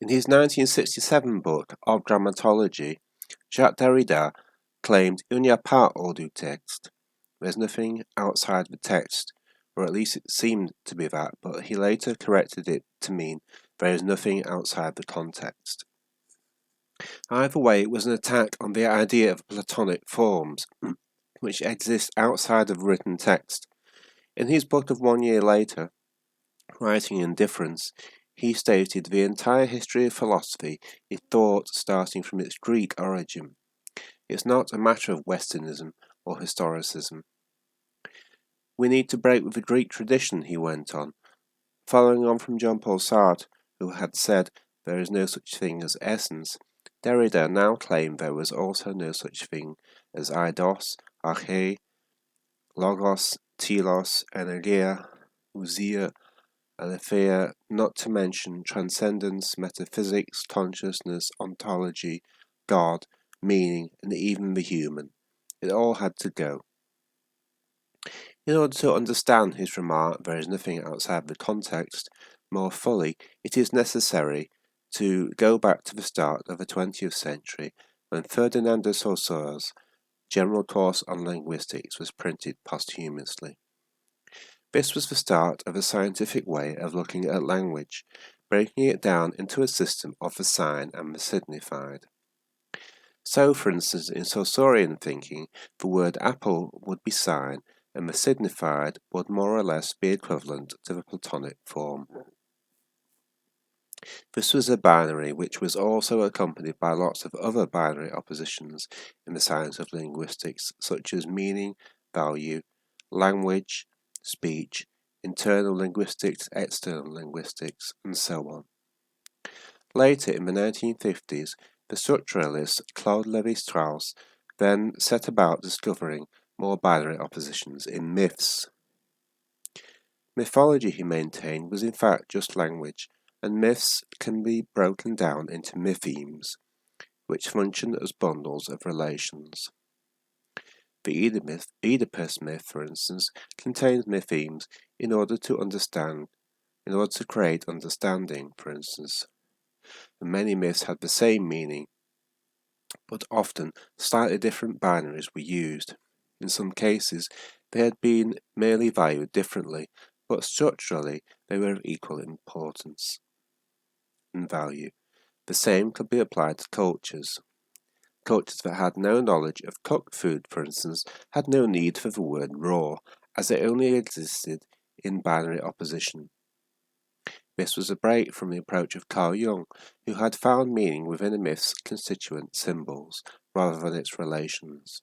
In his 1967 book of Grammatology, Jacques Derrida claimed "Il n'y a pas hors du texte." There's nothing outside the text, or at least it seemed to be that, but he later corrected it to mean there is nothing outside the context. Either way, it was an attack on the idea of Platonic forms, which exist outside of written text. In his book of 1 year later, Writing Indifference, he stated the entire history of philosophy is thought starting from its Greek origin. It's not a matter of Westernism or historicism. We need to break with the Greek tradition, he went on, following on from Jean-Paul Sartre, who had said there is no such thing as essence. Derrida now claimed there was also no such thing as eidos, arche, logos, telos, energia, ousia, aletheia, not to mention transcendence, metaphysics, consciousness, ontology, God, meaning, and even the human. It all had to go. In order to understand his remark, there is nothing outside the context, more fully, it is necessary to go back to the start of the 20th century when Ferdinand de Saussure's General Course on Linguistics was printed posthumously. This was the start of a scientific way of looking at language, breaking it down into a system of the sign and the signified. So, for instance, in Saussurean thinking, the word apple would be sign, and the signified would more or less be equivalent to the Platonic form. This was a binary which was also accompanied by lots of other binary oppositions in the science of linguistics, such as meaning, value, language, speech, internal linguistics, external linguistics, and so on. Later, in the 1950s, the structuralist Claude Lévi-Strauss then set about discovering more binary oppositions in myths. Mythology, he maintained, was in fact just language, and myths can be broken down into mythemes, which function as bundles of relations. The Oedipus myth, for instance, contains mythemes in order to create understanding, for instance. And many myths had the same meaning, but often slightly different binaries were used. In some cases, they had been merely valued differently, but structurally they were of equal importance and value. The same could be applied to cultures. Cultures that had no knowledge of cooked food, for instance, had no need for the word raw, as it only existed in binary opposition. This was a break from the approach of Carl Jung, who had found meaning within a myth's constituent symbols, rather than its relations.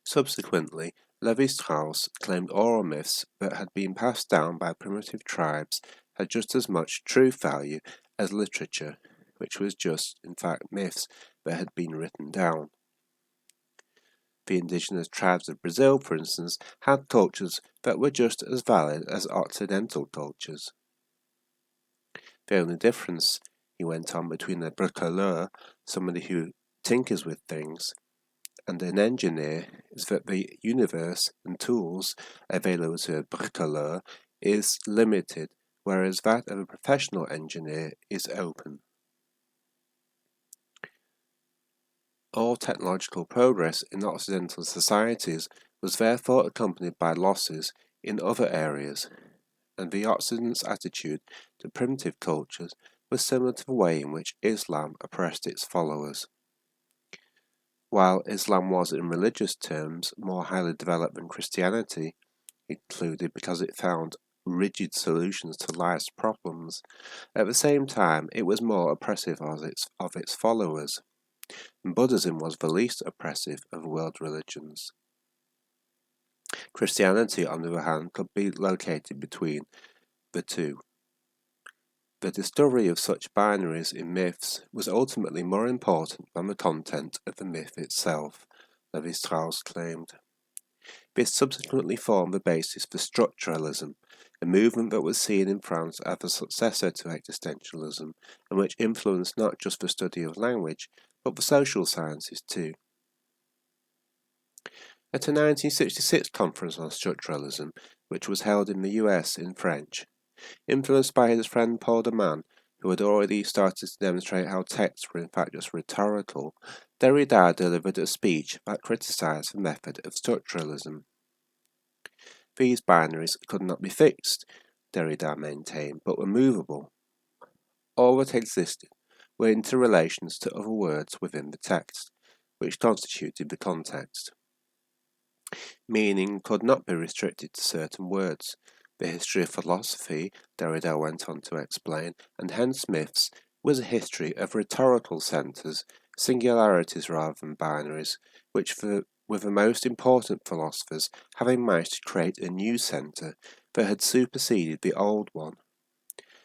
Subsequently, Lévi-Strauss claimed oral myths that had been passed down by primitive tribes had just as much truth value as literature, which was just, in fact, myths that had been written down. The indigenous tribes of Brazil, for instance, had cultures that were just as valid as Occidental cultures. The only difference, he went on, between a bricoleur, somebody who tinkers with things, and an engineer is that the universe and tools available to a bricoleur is limited, whereas that of a professional engineer is open. All technological progress in Occidental societies was therefore accompanied by losses in other areas, and the Occident's attitude to primitive cultures was similar to the way in which Islam oppressed its followers. While Islam was, in religious terms, more highly developed than Christianity, included because it found rigid solutions to life's problems, at the same time it was more oppressive of its followers. Buddhism was the least oppressive of world religions. Christianity, on the other hand, could be located between the two. The discovery of such binaries in myths was ultimately more important than the content of the myth itself, Lévi-Strauss claimed. This subsequently formed the basis for Structuralism, a movement that was seen in France as a successor to existentialism, and which influenced not just the study of language, but the social sciences too. At a 1966 conference on structuralism, which was held in the US in French, influenced by his friend Paul de Man, who had already started to demonstrate how texts were in fact just rhetorical, Derrida delivered a speech that criticised the method of structuralism. These binaries could not be fixed, Derrida maintained, but were movable. All that existed were interrelations to other words within the text, which constituted the context. Meaning could not be restricted to certain words. The history of philosophy, Derrida went on to explain, and hence myths, was a history of rhetorical centres, singularities rather than binaries, which were the most important philosophers having managed to create a new centre that had superseded the old one.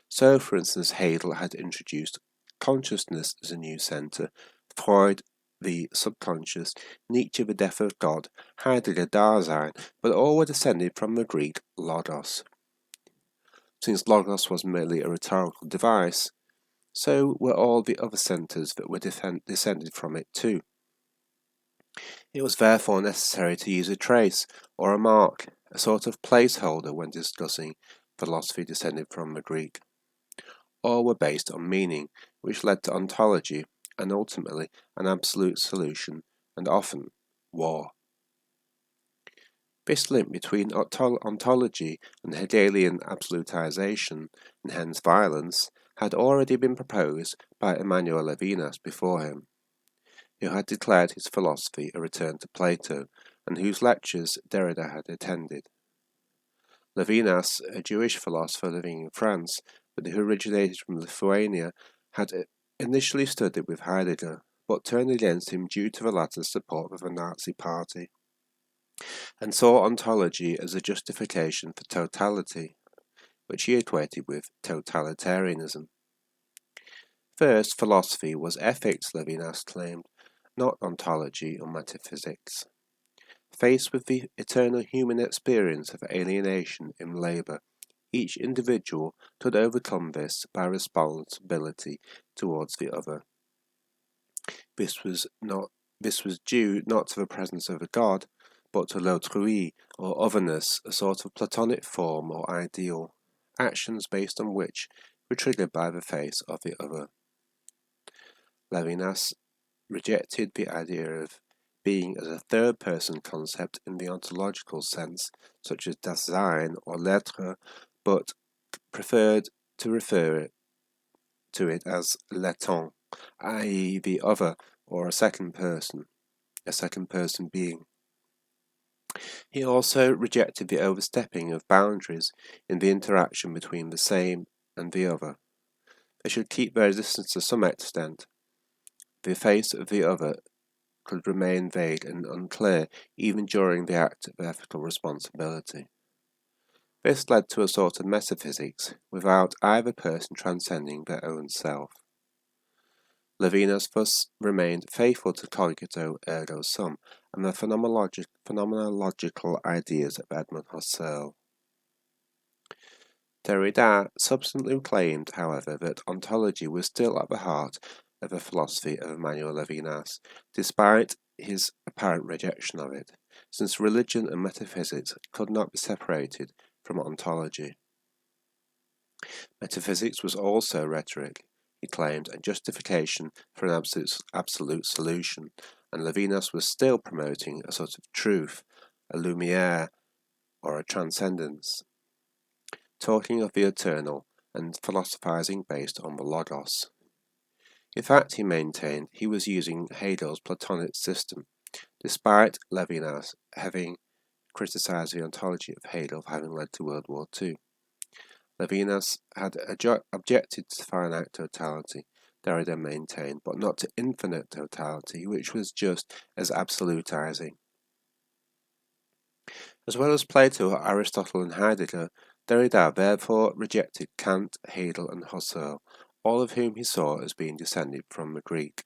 So, for instance, Hegel had introduced consciousness as a new centre, Freud the subconscious, Nietzsche the death of God, Heidegger Dasein, but all were descended from the Greek logos. Since logos was merely a rhetorical device, so were all the other centres that were descended from it too. It was therefore necessary to use a trace, or a mark, a sort of placeholder when discussing philosophy descended from the Greek. All were based on meaning, which led to ontology, and ultimately an absolute solution, and often war. This link between ontology and Hegelian absolutization, and hence violence, had already been proposed by Emmanuel Levinas before him, who had declared his philosophy a return to Plato, and whose lectures Derrida had attended. Levinas, a Jewish philosopher living in France, but who originated from Lithuania, had initially studied with Heidegger, but turned against him due to the latter's support of the Nazi Party, and saw ontology as a justification for totality, which he equated with totalitarianism. First, philosophy was ethics, Levinas claimed, not ontology or metaphysics. Faced with the eternal human experience of alienation in labour, each individual could overcome this by responsibility towards the other. This was due not to the presence of a god, but to l'autrui, or otherness, a sort of platonic form or ideal, actions based on which were triggered by the face of the other. Levinas rejected the idea of being as a third-person concept in the ontological sense, such as Dasein or l'être, but preferred to refer to it as l'étant, i.e. the other, or a second person being. He also rejected the overstepping of boundaries in the interaction between the same and the other. They should keep their distance to some extent. The face of the other could remain vague and unclear even during the act of ethical responsibility. This led to a sort of metaphysics, without either person transcending their own self. Levinas thus remained faithful to cogito ergo sum and the phenomenological ideas of Edmund Husserl. Derrida subsequently claimed, however, that ontology was still at the heart of the philosophy of Emmanuel Levinas, despite his apparent rejection of it, since religion and metaphysics could not be separated from ontology. Metaphysics was also rhetoric, he claimed, a justification for an absolute solution, and Levinas was still promoting a sort of truth, a lumière, or a transcendence, talking of the eternal and philosophizing based on the logos. In fact, he maintained he was using Hegel's Platonic system, despite Levinas having criticized the ontology of Hegel for having led to World War II. Levinas had objected to finite totality, Derrida maintained, but not to infinite totality, which was just as absolutizing. As well as Plato, Aristotle, and Heidegger, Derrida therefore rejected Kant, Hegel, and Husserl, all of whom he saw as being descended from the Greek.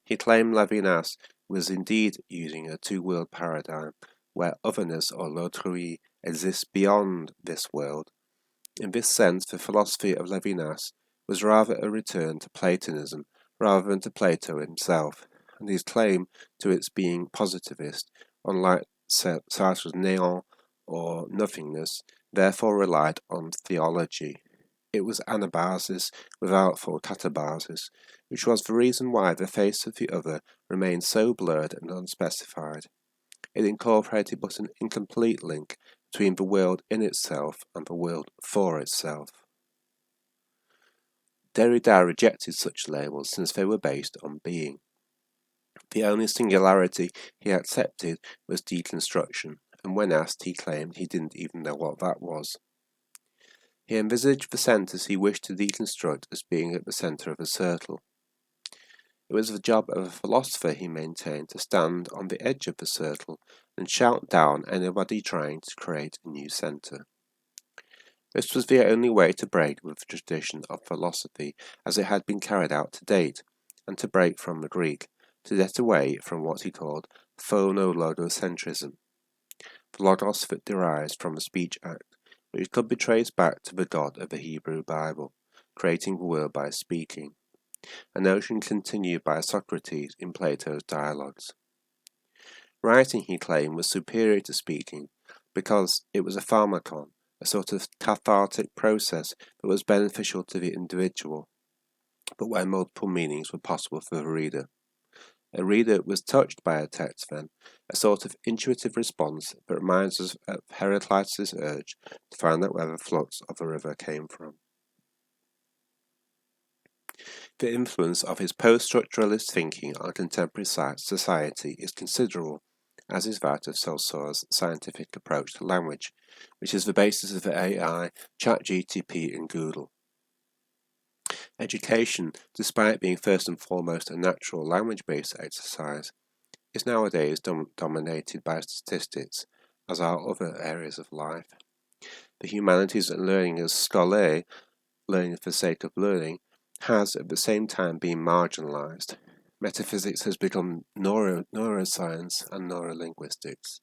He claimed Levinas was indeed using a two-world paradigm, where otherness or l'autrui exists beyond this world. In this sense, the philosophy of Levinas was rather a return to Platonism rather than to Plato himself, and his claim to its being positivist, unlike Sartre's néant or nothingness, therefore relied on theology. It was anabasis without full catabasis, which was the reason why the face of the other remained so blurred and unspecified. It incorporated but an incomplete link between the world in itself and the world for itself. Derrida rejected such labels since they were based on being. The only singularity he accepted was deconstruction, and when asked he claimed he didn't even know what that was. He envisaged the centres he wished to deconstruct as being at the centre of a circle. It was the job of a philosopher, he maintained, to stand on the edge of the circle and shout down anybody trying to create a new centre. This was the only way to break with the tradition of philosophy as it had been carried out to date, and to break from the Greek, to get away from what he called phonologocentrism, the logos that derives from the speech act, which could be traced back to the God of the Hebrew Bible, creating the world by speaking, a notion continued by Socrates in Plato's dialogues. Writing, he claimed, was superior to speaking because it was a pharmakon, a sort of cathartic process that was beneficial to the individual, but where multiple meanings were possible for the reader. A reader was touched by a text then, a sort of intuitive response that reminds us of Heraclitus' urge to find out where the flux of a river came from. The influence of his post-structuralist thinking on contemporary society is considerable, as is that of Saussure's scientific approach to language, which is the basis of the AI, ChatGPT and Google. Education, despite being first and foremost a natural language-based exercise, is nowadays dominated by statistics, as are other areas of life. The humanities and learning as scolaire, learning for the sake of learning, has at the same time been marginalized. Metaphysics has become neuroscience and neurolinguistics.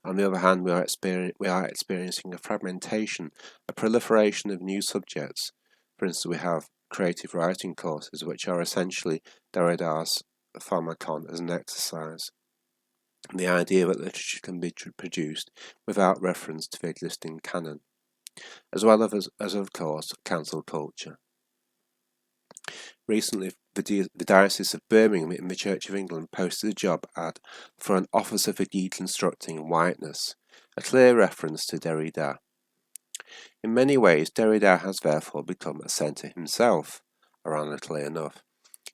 On the other hand, we are experiencing a fragmentation, a proliferation of new subjects. For instance, we have creative writing courses, which are essentially Derrida's pharmakon as an exercise. The idea that literature can be produced without reference to the existing canon, as well as of course, cancel culture. Recently, the Diocese of Birmingham in the Church of England posted a job ad for an Officer for Deconstructing Whiteness, a clear reference to Derrida. In many ways, Derrida has therefore become a centre himself, ironically enough.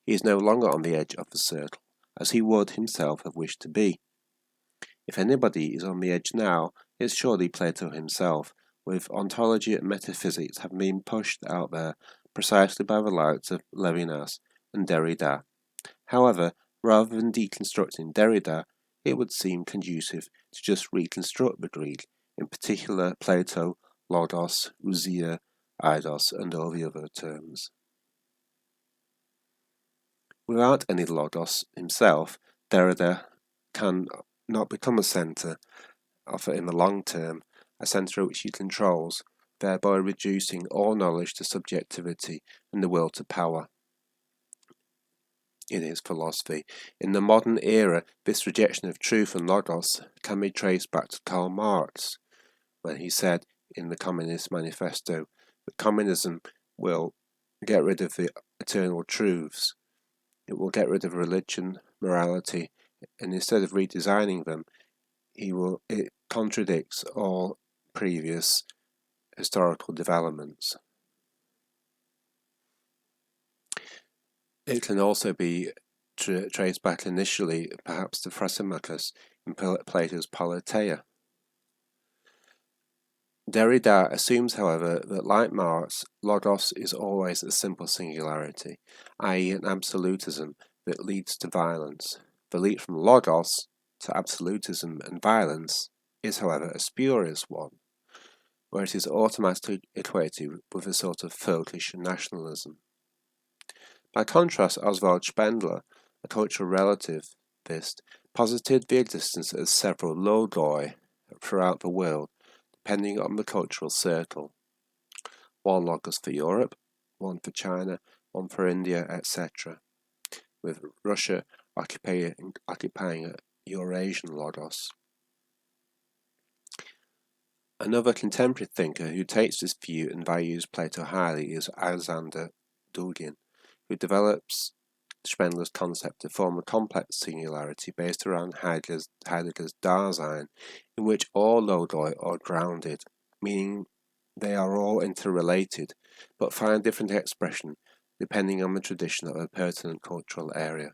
He is no longer on the edge of the circle, as he would himself have wished to be. If anybody is on the edge now, it's surely Plato himself, with ontology and metaphysics having been pushed out there precisely by the likes of Levinas and Derrida. However, rather than deconstructing Derrida, it would seem conducive to just reconstruct the Greek, in particular Plato, logos, ousia, eidos, and all the other terms. Without any logos himself, Derrida can not become a centre of in the long term, a centre which he controls, thereby reducing all knowledge to subjectivity and the will to power. In his philosophy, in the modern era, this rejection of truth and logos can be traced back to Karl Marx, when he said in the Communist Manifesto that communism will get rid of the eternal truths. It will get rid of religion, morality, and instead of redesigning them, it contradicts all previous historical developments. It can also be traced back initially, perhaps to Thrasymachus in Plato's Politeia. Derrida assumes, however, that like Marx, logos is always a simple singularity, i.e. an absolutism that leads to violence. The leap from logos to absolutism and violence is, however, a spurious one, where it is automatically equated with a sort of folkish nationalism. By contrast, Oswald Spengler, a cultural relativist, posited the existence of several logoi throughout the world, depending on the cultural circle. One logos for Europe, one for China, one for India, etc., with Russia occupying a Eurasian logos. Another contemporary thinker who takes this view and values Plato highly is Alexander Dugin, who develops Spengler's concept to form a complex singularity based around Heidegger's Dasein, in which all logoi are grounded, meaning they are all interrelated, but find different expression depending on the tradition of a pertinent cultural area.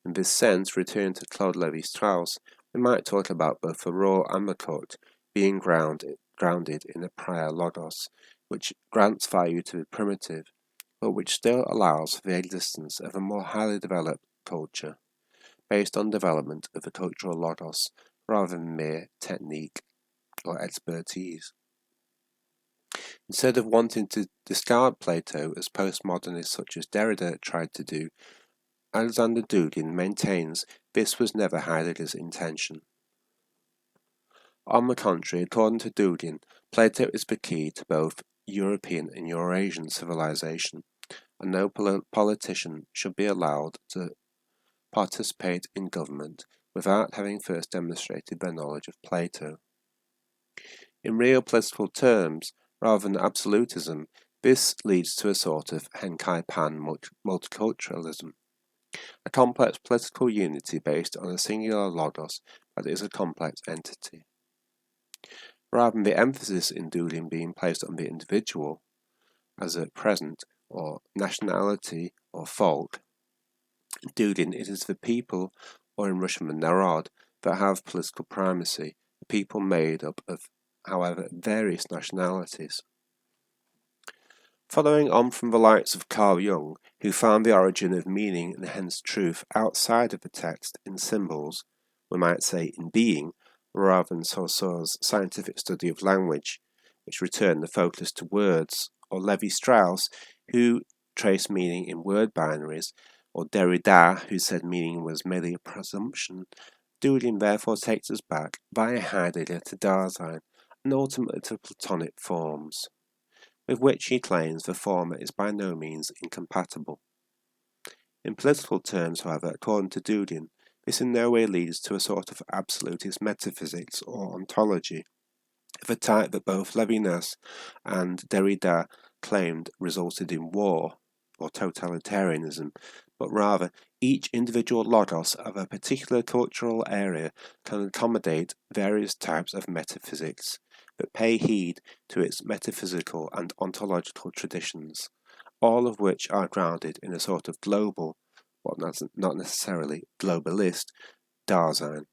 In this sense, returning to Claude Lévi-Strauss, we might talk about both the raw and the cooked being grounded in a prior logos, which grants value to the primitive, but which still allows for the existence of a more highly developed culture, based on development of the cultural logos rather than mere technique or expertise. Instead of wanting to discard Plato as postmodernists such as Derrida tried to do, Alexander Dugin maintains this was never Heidegger's intention. On the contrary, according to Dugin, Plato is the key to both European and Eurasian civilization, and no politician should be allowed to participate in government without having first demonstrated their knowledge of Plato. In real political terms, rather than absolutism, this leads to a sort of Henkai Pan multiculturalism, a complex political unity based on a singular logos that is a complex entity. Rather than the emphasis in Dugin being placed on the individual, as at present, or nationality or folk, Dugin, it is the people, or in Russian the narod, that have political primacy, a people made up of, however, various nationalities. Following on from the likes of Carl Jung, who found the origin of meaning and hence truth outside of the text in symbols, we might say in being, rather than Saussure's scientific study of language, which returned the focus to words, or Lévi-Strauss, who traced meaning in word binaries, or Derrida, who said meaning was merely a presumption, Dugin therefore takes us back via Heidegger to Dasein, and ultimately to Platonic forms, with which he claims the former is by no means incompatible. In political terms, however, according to Dugin, this in no way leads to a sort of absolutist metaphysics or ontology, of a type that both Levinas and Derrida claimed resulted in war, or totalitarianism, but rather each individual logos of a particular cultural area can accommodate various types of metaphysics, but pay heed to its metaphysical and ontological traditions, all of which are grounded in a sort of global, but not necessarily globalist, Dasein.